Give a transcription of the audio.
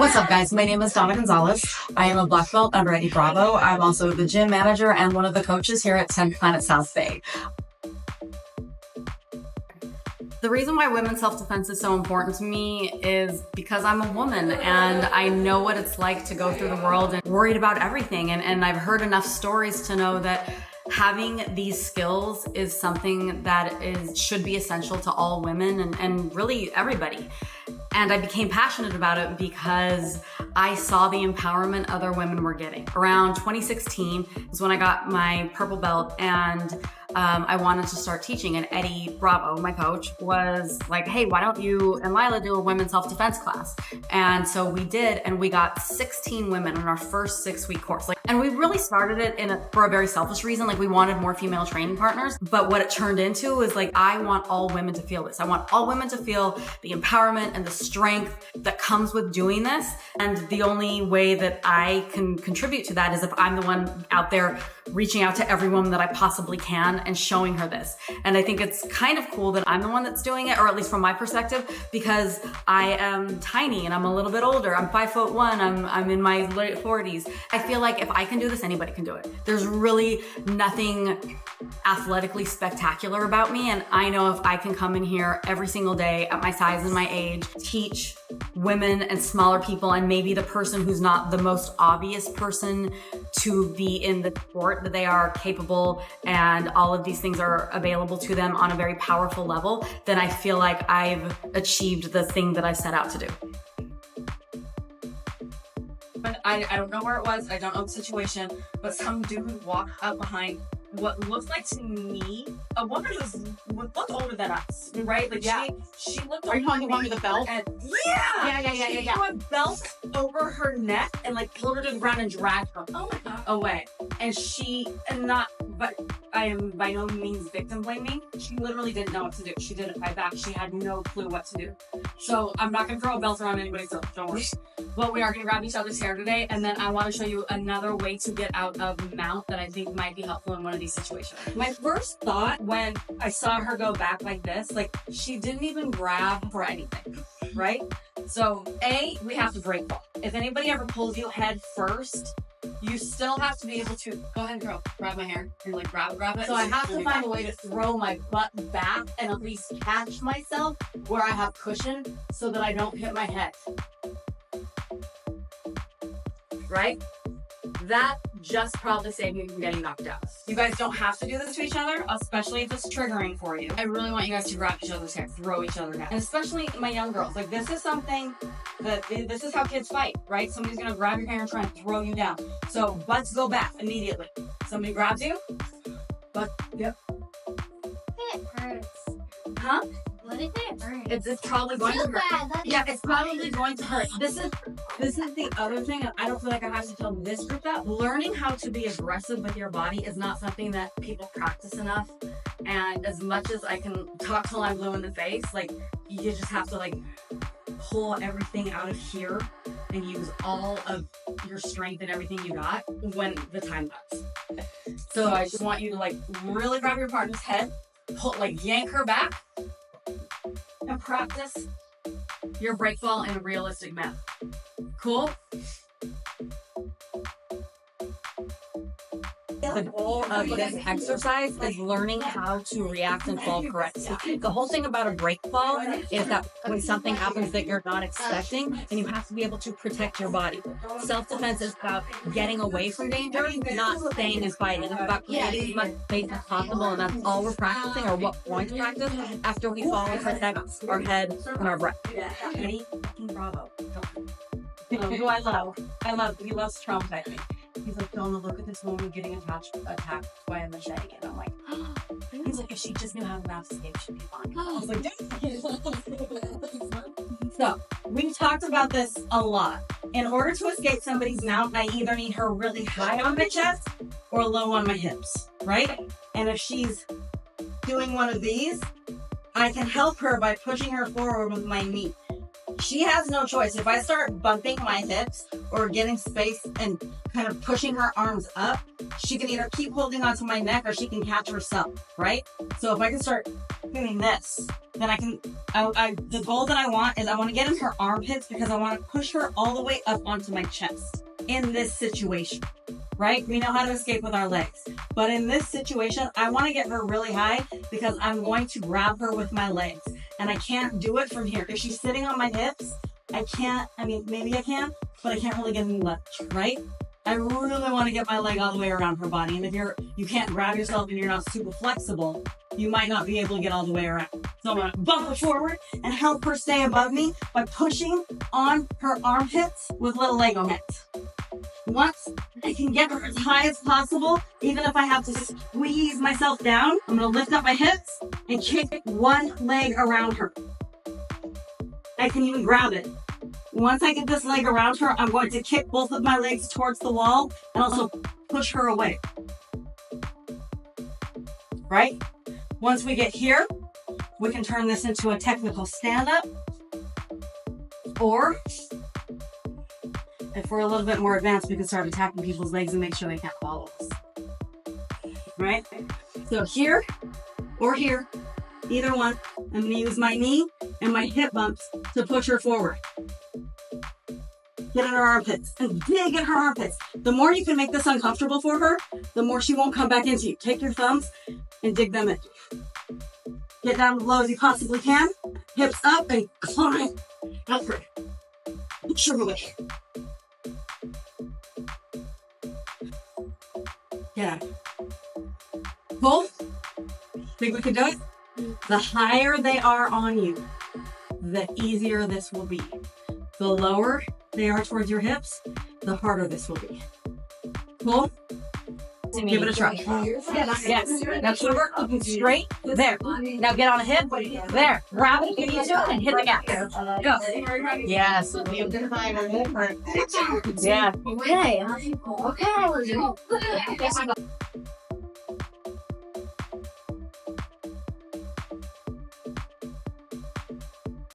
What's up, guys? My name is Dawna Gonzales. I am a black belt under Eddie Bravo. I'm also the gym manager and one of the coaches here at 10th Planet South Bay. The reason why women's self-defense is so important to me is because I'm a woman and I know what it's like to go through the world and worried about everything. And I've heard enough stories to know that having these skills is something that should be essential to all women and really everybody. And I became passionate about it because I saw the empowerment other women were getting. Around 2016 is when I got my purple belt and I wanted to start teaching, and Eddie Bravo, my coach, was like, hey, why don't you and Lila do a women's self-defense class? And so we did, and we got 16 women in our first 6-week course. And we really started it for a very selfish reason. We wanted more female training partners, but what it turned into was I want all women to feel this. I want all women to feel the empowerment and the strength that comes with doing this. And the only way that I can contribute to that is if I'm the one out there reaching out to every woman that I possibly can and showing her this. And I think it's kind of cool that I'm the one that's doing it, or at least from my perspective, because I am tiny and I'm a little bit older. I'm 5'1", I'm in my late 40s. I feel like if I can do this, anybody can do it. There's really nothing athletically spectacular about me, and I know if I can come in here every single day at my size and my age, teach women and smaller people, and maybe the person who's not the most obvious person to be in the sport, that they are capable and all of these things are available to them on a very powerful level, then I feel like I've achieved the thing that I set out to do. I don't know where it was, I don't know the situation, but some dude walked up behind what looks like to me a woman who's looked older than us, right? She looked. Are you calling the one with the belt? Yeah. She threw a belt over her neck and pulled her to the ground and dragged her. Oh my God. Away. But I am by no means victim blaming. She literally didn't know what to do. She didn't fight back. She had no clue what to do. So I'm not gonna throw a belt around anybody's throat. Don't worry. But we are gonna grab each other's hair today, and then I want to show you another way to get out of mount that I think might be helpful in one of these situations. My first thought when I saw her go back like this, she didn't even grab for anything, right? So we have to break ball. If anybody ever pulls you head first, you still have to be able to, go ahead, girl, grab my hair and grab it. So I have to find a way to throw my butt back and at least catch myself where I have cushion so that I don't hit my head. Right? That just probably saved me from getting knocked out. You guys don't have to do this to each other, especially if it's triggering for you. I really want you guys to grab each other's hair, throw each other down. And especially my young girls. This is something this is how kids fight, right? Somebody's gonna grab your hair and try and throw you down. So butts go back immediately. Somebody grabs you, butt, yep. It hurts. Huh? What if it hurts? It's probably going to hurt. Yeah, it's probably going to hurt. This is the other thing, and I don't feel like I have to tell this group that. Learning how to be aggressive with your body is not something that people practice enough. And as much as I can talk till I'm blue in the face, you just have to pull everything out of here and use all of your strength and everything you got when the time comes. So I just want you to really grab your partner's head, pull, yank her back, and practice your break fall in a realistic manner. Cool? The goal of this exercise is learning how to react and fall correctly. The whole thing about a break fall is that when something happens that you're not expecting, then you have to be able to protect your body. Self-defense is about getting away from danger, not staying and fighting. It's about creating as much space as possible, and that's all we're practicing, or what we're going to practice after we fall and protect our head and our breath. Eddie Bravo. Who I love. He loves trauma typing. He's like, Dawna, look at this woman getting attacked by a machete. And I'm like, he's like, if she just knew how to mass escape, she'd be fine. I was like, so we've talked about this a lot. In order to escape somebody's mount, I either need her really high on my chest or low on my hips, right? And if she's doing one of these, I can help her by pushing her forward with my knee. She has no choice. If I start bumping my hips or getting space and kind of pushing her arms up, she can either keep holding onto my neck or she can catch herself, right? So if I can start doing this, then the goal that I want is I want to get in her armpits because I want to push her all the way up onto my chest in this situation, right? We know how to escape with our legs, but in this situation, I want to get her really high because I'm going to grab her with my legs, and I can't do it from here. If she's sitting on my hips, I can't, maybe I can, but I can't really get any leverage, right? I really want to get my leg all the way around her body. And if you can't grab yourself and you're not super flexible, you might not be able to get all the way around. So I'm going to bump her forward and help her stay above me by pushing on her armpits with little Lego hits. Once I can get her as high as possible, even if I have to squeeze myself down, I'm going to lift up my hips and kick one leg around her. I can even grab it. Once I get this leg around her, I'm going to kick both of my legs towards the wall and also push her away. Right? Once we get here, we can turn this into a technical stand-up. Or, if we're a little bit more advanced, we can start attacking people's legs and make sure they can't follow us. Right? So here or here, either one, I'm going to use my knee and my hip bumps to push her forward. Get in her armpits and dig in her armpits. The more you can make this uncomfortable for her, the more she won't come back into you. Take your thumbs and dig them in. Get down as low as you possibly can. Hips up and climb upward. Push her away. Yeah. Pull. Think we can do it? The higher they are on you, the easier this will be. The lower they are towards your hips, the harder this will be. Pull. Give it a try. Yes. Now keep her up and straight. There. Now get on a hip. There. Grab it if you need to and hit the gas. Go. Yes. Yeah. Okay. Okay.